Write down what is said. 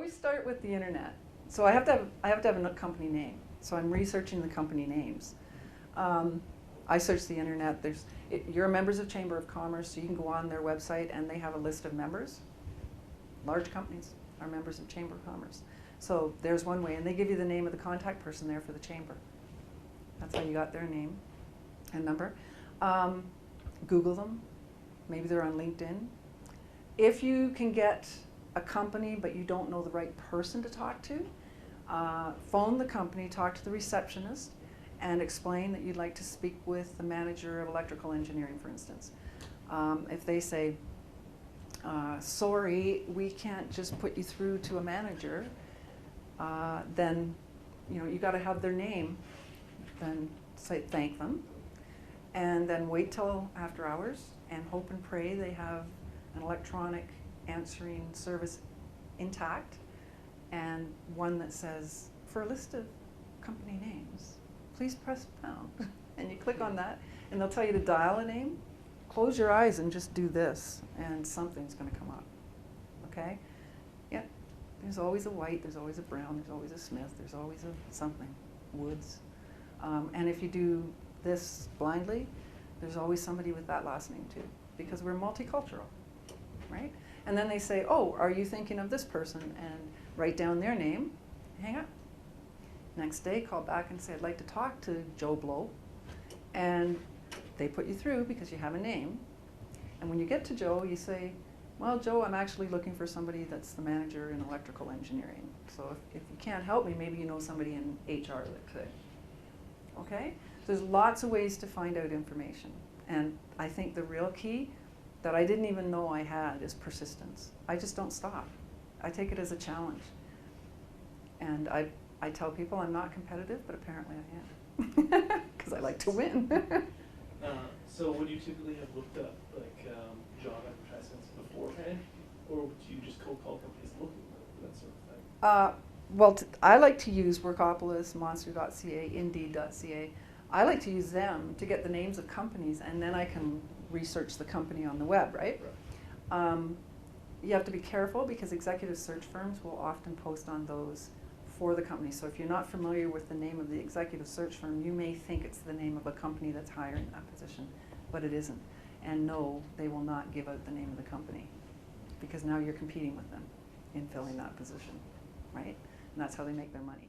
always start with the internet. So I have to have a company name. So I'm researching the company names. I search the internet. You're members of Chamber of Commerce, so you can go on their website and they have a list of members. Large companies are members of Chamber of Commerce. So there's one way, and they give you the name of the contact person there for the chamber. That's how you got their name and number. Google them. Maybe they're on LinkedIn. If you can get a company but you don't know the right person to talk to, phone the company, talk to the receptionist, and explain that you'd like to speak with the manager of electrical engineering, for instance. If they say, sorry, we can't just put you through to a manager, then you got to have their name, then say thank them, and then wait till after hours and hope and pray they have an electronic answering service intact, and one that says, for a list of company names, please press pound. And you click on that, and they'll tell you to dial a name. Close your eyes and just do this, and something's going to come up. Okay? Yeah. There's always a White, there's always a Brown, there's always a Smith, there's always a something, Woods. And if you do this blindly, there's always somebody with that last name too, because we're multicultural, right? And then they say, oh, are you thinking of this person? And write down their name, hang up. Next day, call back and say, I'd like to talk to Joe Blow. And they put you through because you have a name. And when you get to Joe, you say, well, Joe, I'm actually looking for somebody that's the manager in electrical engineering. So if you can't help me, maybe you know somebody in HR that could. Okay? There's lots of ways to find out information. And I think the real key that I didn't even know I had is persistence. I just don't stop. I take it as a challenge. And I tell people I'm not competitive, but apparently I am. Because I like to win. So would you typically have looked up job advertisements beforehand, or would you just cold call companies looking for that sort of thing? Well, I like to use Workopolis, Monster.ca, Indeed.ca. I like to use them to get the names of companies, and then I can research the company on the web, right? You have to be careful because executive search firms will often post on those for the company. So if you're not familiar with the name of the executive search firm, you may think it's the name of a company that's hiring that position, but it isn't. And no, they will not give out the name of the company because now you're competing with them in filling that position, right? And that's how they make their money.